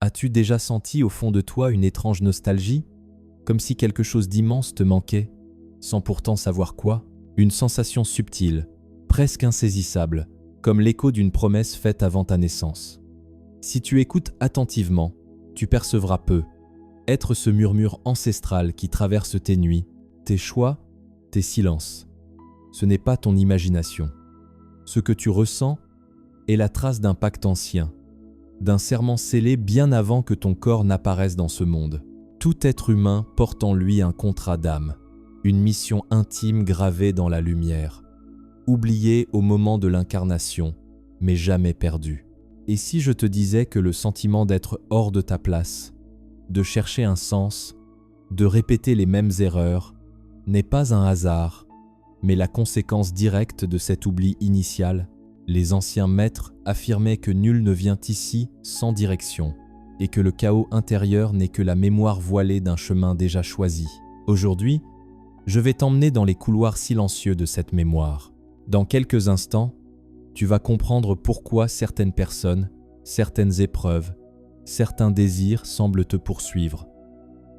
As-tu déjà senti au fond de toi une étrange nostalgie, comme si quelque chose d'immense te manquait, sans pourtant savoir quoi? Une sensation subtile, presque insaisissable, comme l'écho d'une promesse faite avant ta naissance. Si tu écoutes attentivement, tu percevras peu, être ce murmure ancestral qui traverse tes nuits, tes choix, tes silences. Ce n'est pas ton imagination. Ce que tu ressens est la trace d'un pacte ancien, d'un serment scellé bien avant que ton corps n'apparaisse dans ce monde. Tout être humain porte en lui un contrat d'âme, une mission intime gravée dans la lumière, oubliée au moment de l'incarnation, mais jamais perdue. Et si je te disais que le sentiment d'être hors de ta place, de chercher un sens, de répéter les mêmes erreurs, n'est pas un hasard, mais la conséquence directe de cet oubli initial? Les anciens maîtres affirmaient que nul ne vient ici sans direction, et que le chaos intérieur n'est que la mémoire voilée d'un chemin déjà choisi. Aujourd'hui, je vais t'emmener dans les couloirs silencieux de cette mémoire. Dans quelques instants, tu vas comprendre pourquoi certaines personnes, certaines épreuves, certains désirs semblent te poursuivre,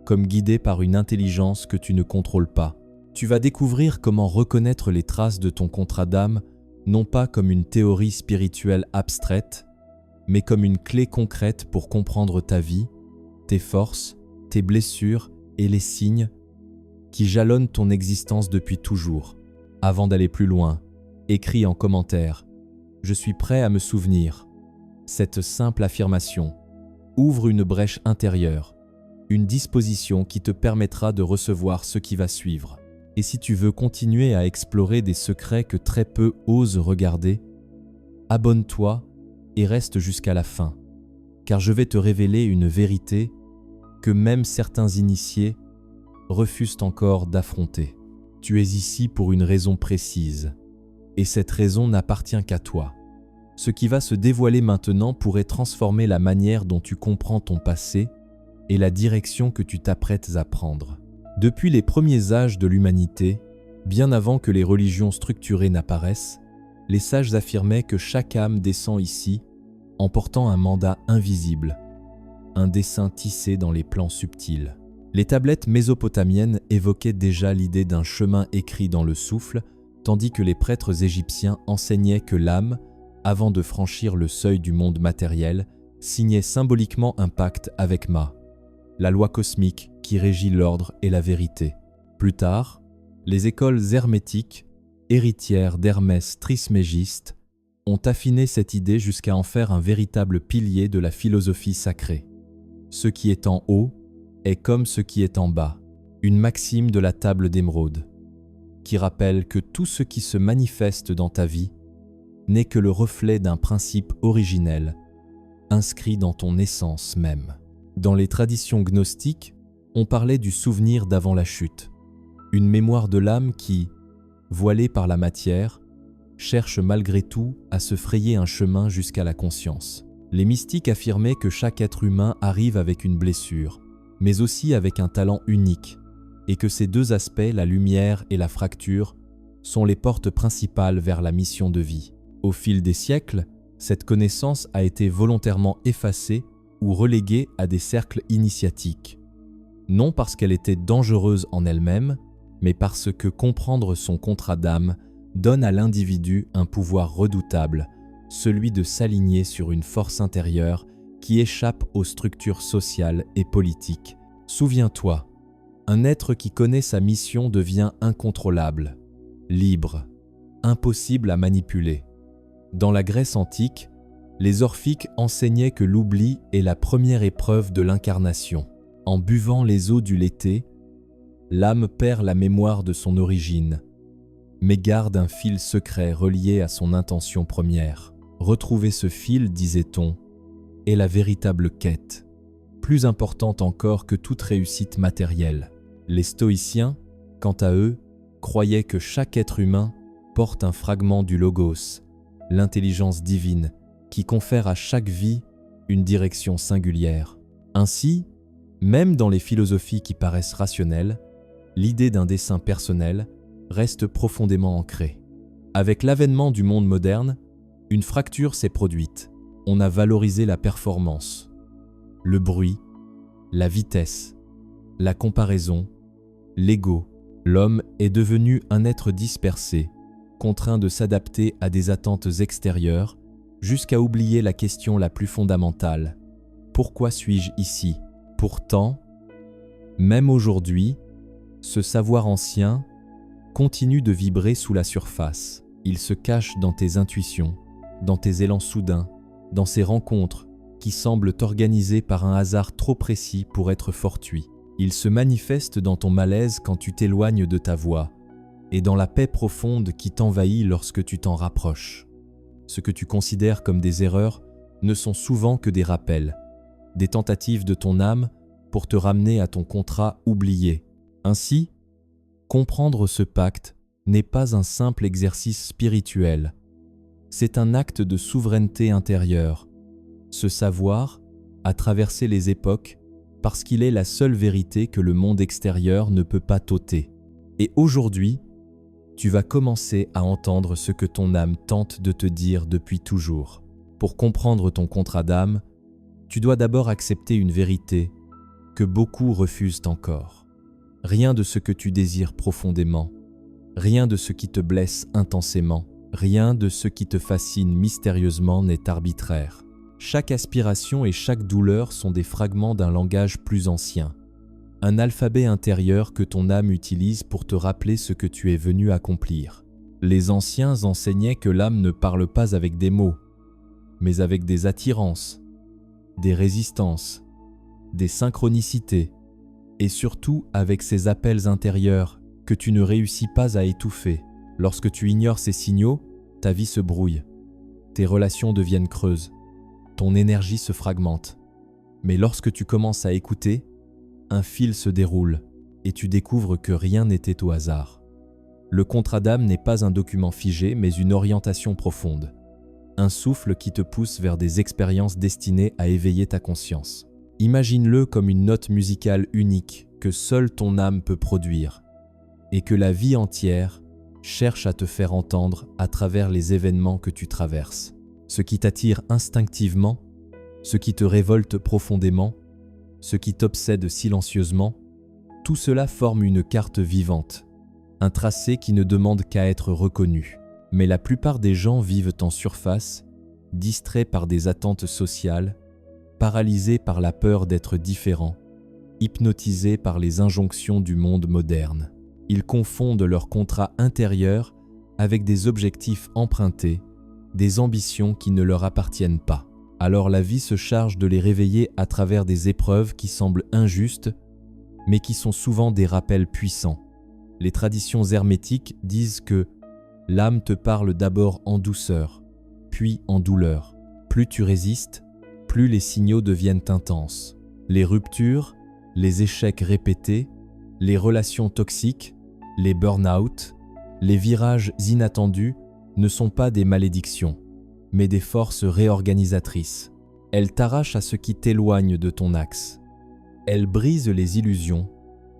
comme guidés par une intelligence que tu ne contrôles pas. Tu vas découvrir comment reconnaître les traces de ton contrat d'âme, non pas comme une théorie spirituelle abstraite, mais comme une clé concrète pour comprendre ta vie, tes forces, tes blessures et les signes qui jalonnent ton existence depuis toujours. Avant d'aller plus loin, écris en commentaire « Je suis prêt à me souvenir ». Cette simple affirmation ouvre une brèche intérieure, une disposition qui te permettra de recevoir ce qui va suivre. Et si tu veux continuer à explorer des secrets que très peu osent regarder, abonne-toi et reste jusqu'à la fin, car je vais te révéler une vérité que même certains initiés refusent encore d'affronter. Tu es ici pour une raison précise, et cette raison n'appartient qu'à toi. Ce qui va se dévoiler maintenant pourrait transformer la manière dont tu comprends ton passé et la direction que tu t'apprêtes à prendre. Depuis les premiers âges de l'humanité, bien avant que les religions structurées n'apparaissent, les sages affirmaient que chaque âme descend ici en portant un mandat invisible, un dessin tissé dans les plans subtils. Les tablettes mésopotamiennes évoquaient déjà l'idée d'un chemin écrit dans le souffle, tandis que les prêtres égyptiens enseignaient que l'âme, avant de franchir le seuil du monde matériel, signait symboliquement un pacte avec Ma, la loi cosmique qui régit l'ordre et la vérité. Plus tard, les écoles hermétiques, héritières d'Hermès Trismégiste, ont affiné cette idée jusqu'à en faire un véritable pilier de la philosophie sacrée. Ce qui est en haut est comme ce qui est en bas, une maxime de la table d'émeraude, qui rappelle que tout ce qui se manifeste dans ta vie n'est que le reflet d'un principe originel, inscrit dans ton essence même. Dans les traditions gnostiques, on parlait du souvenir d'avant la chute, une mémoire de l'âme qui, voilée par la matière, cherche malgré tout à se frayer un chemin jusqu'à la conscience. Les mystiques affirmaient que chaque être humain arrive avec une blessure, mais aussi avec un talent unique, et que ces deux aspects, la lumière et la fracture, sont les portes principales vers la mission de vie. Au fil des siècles, cette connaissance a été volontairement effacée ou reléguée à des cercles initiatiques, non parce qu'elle était dangereuse en elle-même, mais parce que comprendre son contrat d'âme donne à l'individu un pouvoir redoutable, celui de s'aligner sur une force intérieure qui échappe aux structures sociales et politiques. Souviens-toi, un être qui connaît sa mission devient incontrôlable, libre, impossible à manipuler. Dans la Grèce antique, les orphiques enseignaient que l'oubli est la première épreuve de l'incarnation. En buvant les eaux du Léthé, l'âme perd la mémoire de son origine, mais garde un fil secret relié à son intention première. Retrouver ce fil, disait-on, est la véritable quête, plus importante encore que toute réussite matérielle. Les stoïciens, quant à eux, croyaient que chaque être humain porte un fragment du Logos, l'intelligence divine, qui confère à chaque vie une direction singulière. Ainsi, même dans les philosophies qui paraissent rationnelles, l'idée d'un dessein personnel reste profondément ancrée. Avec l'avènement du monde moderne, une fracture s'est produite. On a valorisé la performance, le bruit, la vitesse, la comparaison, l'ego. L'homme est devenu un être dispersé, contraint de s'adapter à des attentes extérieures, jusqu'à oublier la question la plus fondamentale. Pourquoi suis-je ici? Pourtant, même aujourd'hui, ce savoir ancien continue de vibrer sous la surface. Il se cache dans tes intuitions, dans tes élans soudains, dans ces rencontres qui semblent organisées par un hasard trop précis pour être fortuit. Il se manifeste dans ton malaise quand tu t'éloignes de ta voie et dans la paix profonde qui t'envahit lorsque tu t'en rapproches. Ce que tu considères comme des erreurs ne sont souvent que des rappels, des tentatives de ton âme pour te ramener à ton contrat oublié. Ainsi, comprendre ce pacte n'est pas un simple exercice spirituel, c'est un acte de souveraineté intérieure. Ce savoir a traversé les époques parce qu'il est la seule vérité que le monde extérieur ne peut pas t'ôter. Et aujourd'hui, tu vas commencer à entendre ce que ton âme tente de te dire depuis toujours. Pour comprendre ton contrat d'âme, tu dois d'abord accepter une vérité que beaucoup refusent encore. Rien de ce que tu désires profondément, rien de ce qui te blesse intensément, rien de ce qui te fascine mystérieusement n'est arbitraire. Chaque aspiration et chaque douleur sont des fragments d'un langage plus ancien, un alphabet intérieur que ton âme utilise pour te rappeler ce que tu es venu accomplir. Les anciens enseignaient que l'âme ne parle pas avec des mots, mais avec des attirances, des résistances, des synchronicités, et surtout avec ces appels intérieurs que tu ne réussis pas à étouffer. Lorsque tu ignores ces signaux, ta vie se brouille, tes relations deviennent creuses, ton énergie se fragmente. Mais lorsque tu commences à écouter, un fil se déroule et tu découvres que rien n'était au hasard. Le contrat d'âme n'est pas un document figé, mais une orientation profonde. Un souffle qui te pousse vers des expériences destinées à éveiller ta conscience. Imagine-le comme une note musicale unique que seule ton âme peut produire et que la vie entière cherche à te faire entendre à travers les événements que tu traverses. Ce qui t'attire instinctivement, ce qui te révolte profondément, ce qui t'obsède silencieusement, tout cela forme une carte vivante, un tracé qui ne demande qu'à être reconnu. Mais la plupart des gens vivent en surface, distraits par des attentes sociales, paralysés par la peur d'être différents, hypnotisés par les injonctions du monde moderne. Ils confondent leur contrat intérieur avec des objectifs empruntés, des ambitions qui ne leur appartiennent pas. Alors la vie se charge de les réveiller à travers des épreuves qui semblent injustes, mais qui sont souvent des rappels puissants. Les traditions hermétiques disent que l'âme te parle d'abord en douceur, puis en douleur. Plus tu résistes, plus les signaux deviennent intenses. Les ruptures, les échecs répétés, les relations toxiques, les burn-out, les virages inattendus ne sont pas des malédictions, mais des forces réorganisatrices. Elles t'arrachent à ce qui t'éloigne de ton axe. Elles brisent les illusions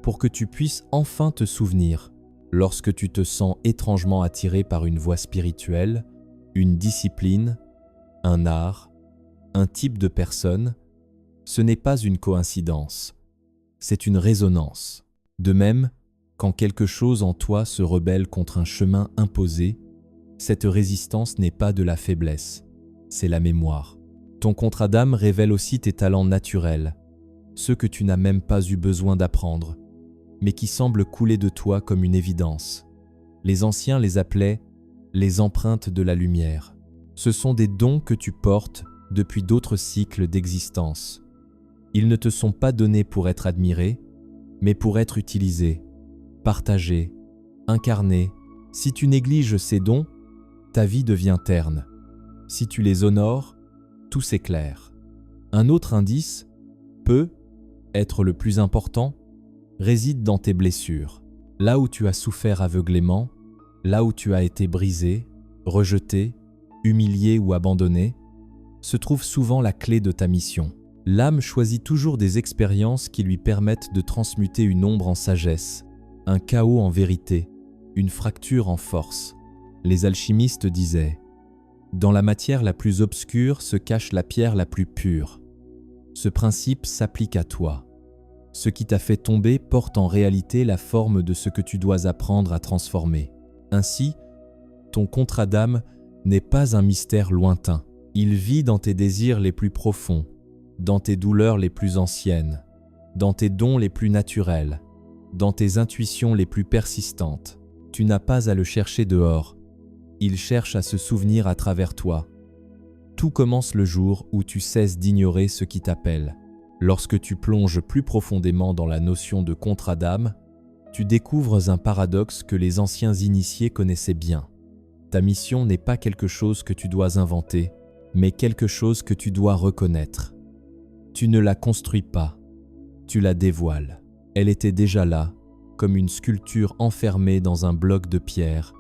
pour que tu puisses enfin te souvenir. Lorsque tu te sens étrangement attiré par une voie spirituelle, une discipline, un art, un type de personne, ce n'est pas une coïncidence, c'est une résonance. De même, quand quelque chose en toi se rebelle contre un chemin imposé, cette résistance n'est pas de la faiblesse, c'est la mémoire. Ton contrat d'âme révèle aussi tes talents naturels, ceux que tu n'as même pas eu besoin d'apprendre, mais qui semblent couler de toi comme une évidence. Les anciens les appelaient les empreintes de la lumière. Ce sont des dons que tu portes depuis d'autres cycles d'existence. Ils ne te sont pas donnés pour être admirés, mais pour être utilisés, partagés, incarnés. Si tu négliges ces dons, ta vie devient terne. Si tu les honores, tout s'éclaire. Un autre indice peut être le plus important, réside dans tes blessures. Là où tu as souffert aveuglément, là où tu as été brisé, rejeté, humilié ou abandonné, se trouve souvent la clé de ta mission. L'âme choisit toujours des expériences qui lui permettent de transmuter une ombre en sagesse, un chaos en vérité, une fracture en force. Les alchimistes disaient « Dans la matière la plus obscure se cache la pierre la plus pure ». Ce principe s'applique à toi. Ce qui t'a fait tomber porte en réalité la forme de ce que tu dois apprendre à transformer. Ainsi, ton contrat d'âme n'est pas un mystère lointain. Il vit dans tes désirs les plus profonds, dans tes douleurs les plus anciennes, dans tes dons les plus naturels, dans tes intuitions les plus persistantes. Tu n'as pas à le chercher dehors. Il cherche à se souvenir à travers toi. Tout commence le jour où tu cesses d'ignorer ce qui t'appelle. Lorsque tu plonges plus profondément dans la notion de contrat d'âme, tu découvres un paradoxe que les anciens initiés connaissaient bien. Ta mission n'est pas quelque chose que tu dois inventer, mais quelque chose que tu dois reconnaître. Tu ne la construis pas, tu la dévoiles. Elle était déjà là, comme une sculpture enfermée dans un bloc de pierre,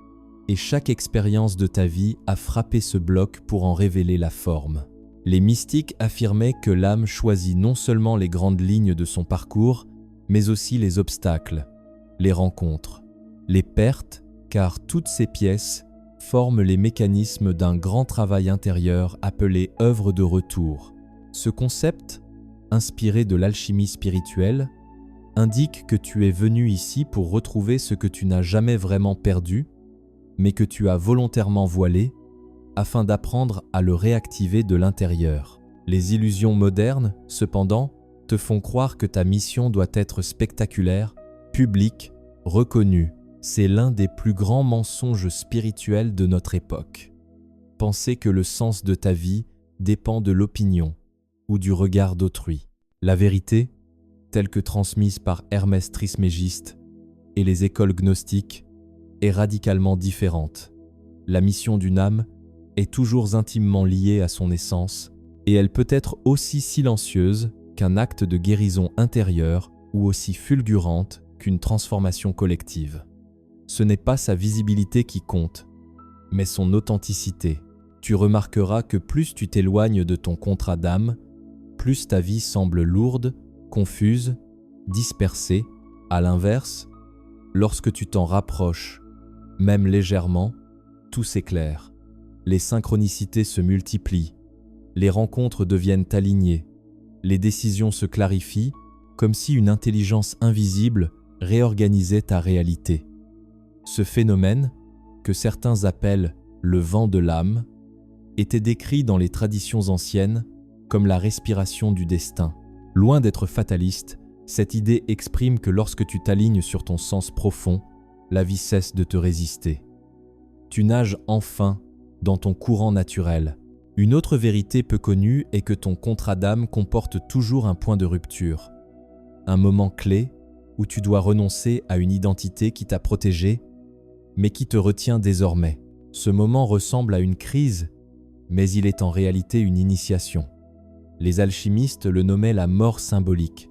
et chaque expérience de ta vie a frappé ce bloc pour en révéler la forme. Les mystiques affirmaient que l'âme choisit non seulement les grandes lignes de son parcours, mais aussi les obstacles, les rencontres, les pertes, car toutes ces pièces forment les mécanismes d'un grand travail intérieur appelé œuvre de retour. Ce concept, inspiré de l'alchimie spirituelle, indique que tu es venu ici pour retrouver ce que tu n'as jamais vraiment perdu, mais que tu as volontairement voilé, afin d'apprendre à le réactiver de l'intérieur. Les illusions modernes, cependant, te font croire que ta mission doit être spectaculaire, publique, reconnue. C'est l'un des plus grands mensonges spirituels de notre époque. Penser que le sens de ta vie dépend de l'opinion ou du regard d'autrui. La vérité, telle que transmise par Hermès Trismégiste et les écoles gnostiques, est radicalement différente. La mission d'une âme est toujours intimement liée à son essence et elle peut être aussi silencieuse qu'un acte de guérison intérieure ou aussi fulgurante qu'une transformation collective. Ce n'est pas sa visibilité qui compte, mais son authenticité. Tu remarqueras que plus tu t'éloignes de ton contrat d'âme, plus ta vie semble lourde, confuse, dispersée. À l'inverse, lorsque tu t'en rapproches, même légèrement, tout s'éclaire. Les synchronicités se multiplient, les rencontres deviennent alignées, les décisions se clarifient comme si une intelligence invisible réorganisait ta réalité. Ce phénomène, que certains appellent le vent de l'âme, était décrit dans les traditions anciennes comme la respiration du destin. Loin d'être fataliste, cette idée exprime que lorsque tu t'alignes sur ton sens profond, la vie cesse de te résister. Tu nages enfin dans ton courant naturel. Une autre vérité peu connue est que ton contrat d'âme comporte toujours un point de rupture, un moment clé où tu dois renoncer à une identité qui t'a protégé, mais qui te retient désormais. Ce moment ressemble à une crise, mais il est en réalité une initiation. Les alchimistes le nommaient la mort symbolique,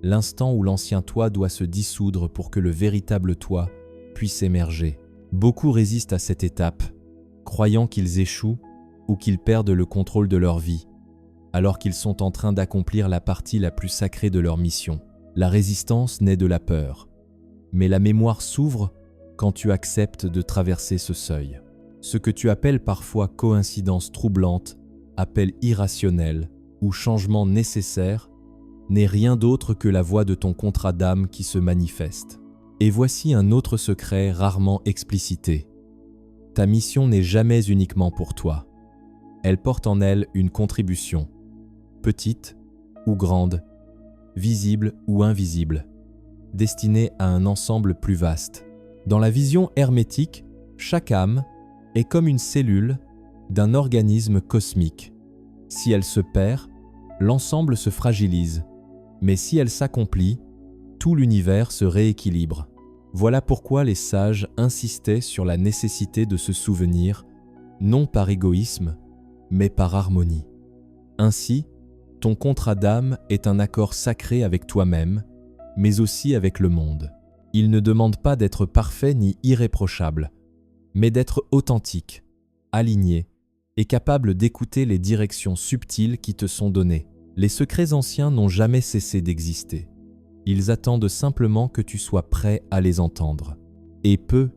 l'instant où l'ancien toi doit se dissoudre pour que le véritable toi puisse émerger. Beaucoup résistent à cette étape, croyant qu'ils échouent ou qu'ils perdent le contrôle de leur vie, alors qu'ils sont en train d'accomplir la partie la plus sacrée de leur mission. La résistance naît de la peur, mais la mémoire s'ouvre quand tu acceptes de traverser ce seuil. Ce que tu appelles parfois coïncidence troublante, appel irrationnel ou changement nécessaire, n'est rien d'autre que la voix de ton contrat d'âme qui se manifeste. Et voici un autre secret rarement explicité. Ta mission n'est jamais uniquement pour toi. Elle porte en elle une contribution, petite ou grande, visible ou invisible, destinée à un ensemble plus vaste. Dans la vision hermétique, chaque âme est comme une cellule d'un organisme cosmique. Si elle se perd, l'ensemble se fragilise, mais si elle s'accomplit, tout l'univers se rééquilibre. Voilà pourquoi les sages insistaient sur la nécessité de se souvenir, non par égoïsme, mais par harmonie. Ainsi, ton contrat d'âme est un accord sacré avec toi-même, mais aussi avec le monde. Il ne demande pas d'être parfait ni irréprochable, mais d'être authentique, aligné et capable d'écouter les directions subtiles qui te sont données. Les secrets anciens n'ont jamais cessé d'exister. Ils attendent simplement que tu sois prêt à les entendre. Et peut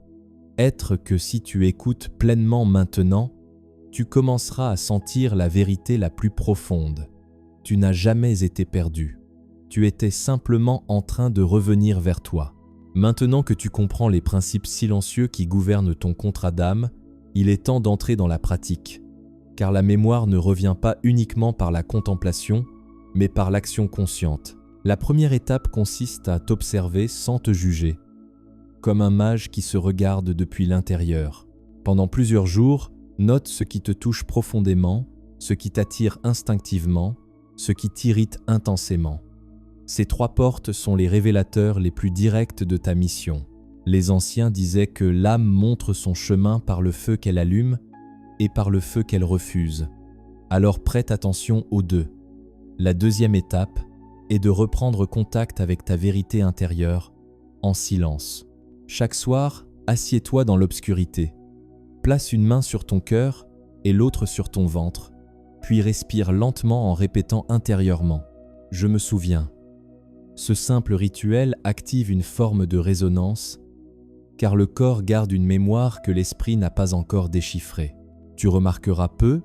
être que si tu écoutes pleinement maintenant, tu commenceras à sentir la vérité la plus profonde. tu n'as jamais été perdu. Tu étais simplement en train de revenir vers toi. Maintenant que tu comprends les principes silencieux qui gouvernent ton contrat d'âme, il est temps d'entrer dans la pratique, car la mémoire ne revient pas uniquement par la contemplation, mais par l'action consciente. La première étape consiste à t'observer sans te juger, comme un mage qui se regarde depuis l'intérieur. Pendant plusieurs jours, note ce qui te touche profondément, ce qui t'attire instinctivement, ce qui t'irrite intensément. Ces 3 portes sont les révélateurs les plus directs de ta mission. Les anciens disaient que l'âme montre son chemin par le feu qu'elle allume et par le feu qu'elle refuse. Alors prête attention aux 2. La deuxième étape est de reprendre contact avec ta vérité intérieure en silence. Chaque soir, assieds-toi dans l'obscurité. Place une main sur ton cœur et l'autre sur ton ventre, puis respire lentement en répétant intérieurement « Je me souviens ». Ce simple rituel active une forme de résonance, car le corps garde une mémoire que l'esprit n'a pas encore déchiffrée. Tu remarqueras peu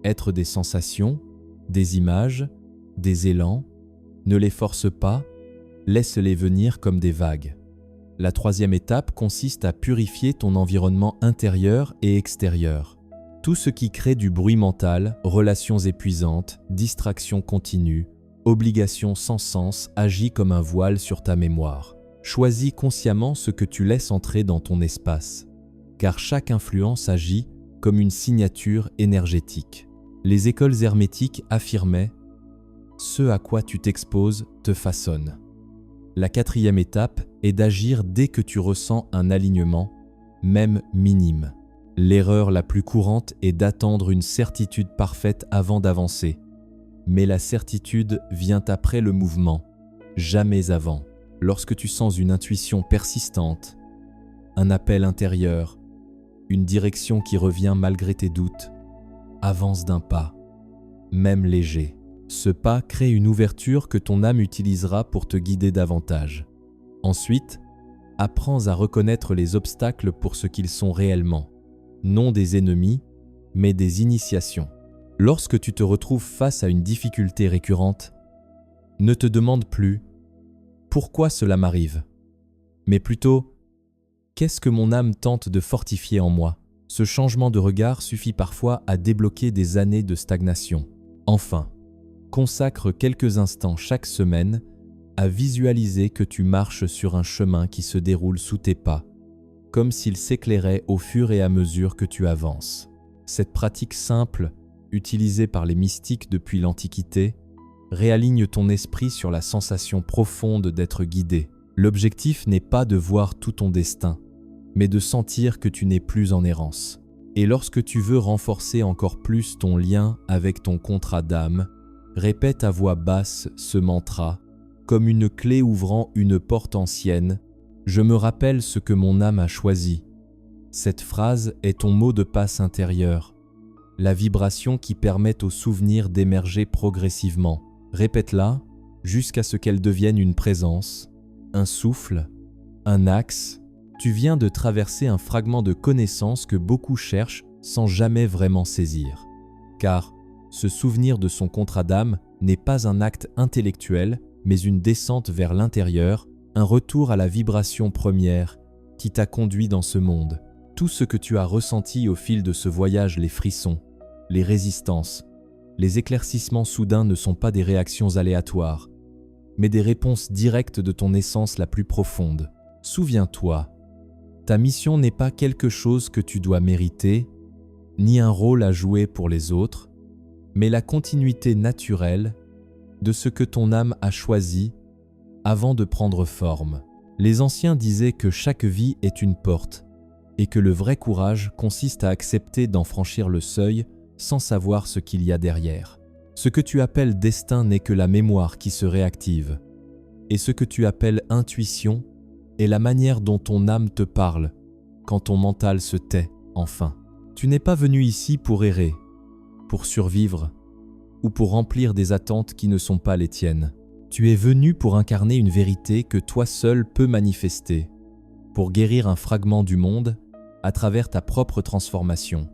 être des sensations, des images, des élans. Ne les force pas, laisse-les venir comme des vagues. La troisième étape consiste à purifier ton environnement intérieur et extérieur. Tout ce qui crée du bruit mental, relations épuisantes, distractions continues, obligations sans sens agit comme un voile sur ta mémoire. Choisis consciemment ce que tu laisses entrer dans ton espace, car chaque influence agit comme une signature énergétique. Les écoles hermétiques affirmaient « Ce à quoi tu t'exposes te façonne ». La quatrième étape est d'agir dès que tu ressens un alignement, même minime. L'erreur la plus courante est d'attendre une certitude parfaite avant d'avancer. Mais la certitude vient après le mouvement, jamais avant. Lorsque tu sens une intuition persistante, un appel intérieur, une direction qui revient malgré tes doutes, avance d'un pas, même léger. Ce pas crée une ouverture que ton âme utilisera pour te guider davantage. Ensuite, apprends à reconnaître les obstacles pour ce qu'ils sont réellement, non des ennemis, mais des initiations. Lorsque tu te retrouves face à une difficulté récurrente, ne te demande plus « Pourquoi cela m'arrive ?» mais plutôt « Qu'est-ce que mon âme tente de fortifier en moi ?» Ce changement de regard suffit parfois à débloquer des années de stagnation. Enfin, consacre quelques instants chaque semaine à visualiser que tu marches sur un chemin qui se déroule sous tes pas, comme s'il s'éclairait au fur et à mesure que tu avances. Cette pratique simple, utilisée par les mystiques depuis l'Antiquité, réaligne ton esprit sur la sensation profonde d'être guidé. L'objectif n'est pas de voir tout ton destin, mais de sentir que tu n'es plus en errance. Et lorsque tu veux renforcer encore plus ton lien avec ton contrat d'âme, répète à voix basse ce mantra, comme une clé ouvrant une porte ancienne. Je me rappelle ce que mon âme a choisi. Cette phrase est ton mot de passe intérieur, la vibration qui permet au souvenir d'émerger progressivement. Répète-la jusqu'à ce qu'elle devienne une présence, un souffle, un axe. Tu viens de traverser un fragment de connaissance que beaucoup cherchent sans jamais vraiment saisir. Car ce souvenir de son contrat d'âme n'est pas un acte intellectuel, mais une descente vers l'intérieur, un retour à la vibration première qui t'a conduit dans ce monde. Tout ce que tu as ressenti au fil de ce voyage, les frissons, les résistances, les éclaircissements soudains ne sont pas des réactions aléatoires, mais des réponses directes de ton essence la plus profonde. Souviens-toi, ta mission n'est pas quelque chose que tu dois mériter, ni un rôle à jouer pour les autres, mais la continuité naturelle de ce que ton âme a choisi avant de prendre forme. Les anciens disaient que chaque vie est une porte et que le vrai courage consiste à accepter d'en franchir le seuil sans savoir ce qu'il y a derrière. Ce que tu appelles destin n'est que la mémoire qui se réactive, et ce que tu appelles intuition est la manière dont ton âme te parle quand ton mental se tait enfin. Tu n'es pas venu ici pour errer, pour survivre ou pour remplir des attentes qui ne sont pas les tiennes. Tu es venu pour incarner une vérité que toi seul peux manifester, pour guérir un fragment du monde à travers ta propre transformation,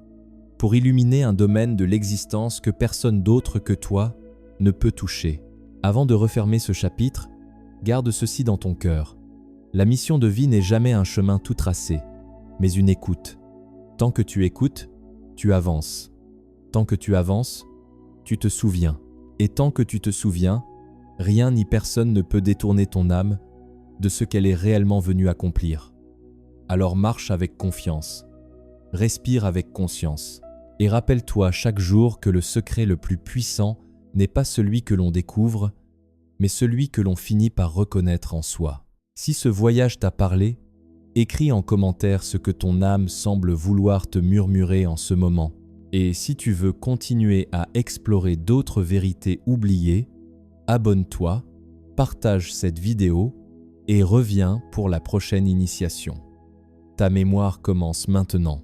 pour illuminer un domaine de l'existence que personne d'autre que toi ne peut toucher. Avant de refermer ce chapitre, garde ceci dans ton cœur. La mission de vie n'est jamais un chemin tout tracé, mais une écoute. Tant que tu écoutes, tu avances. Tant que tu avances, tu te souviens. Et tant que tu te souviens, rien ni personne ne peut détourner ton âme de ce qu'elle est réellement venue accomplir. Alors marche avec confiance, respire avec conscience, et rappelle-toi chaque jour que le secret le plus puissant n'est pas celui que l'on découvre, mais celui que l'on finit par reconnaître en soi. Si ce voyage t'a parlé, écris en commentaire ce que ton âme semble vouloir te murmurer en ce moment. Et si tu veux continuer à explorer d'autres vérités oubliées, abonne-toi, partage cette vidéo et reviens pour la prochaine initiation. Ta mémoire commence maintenant.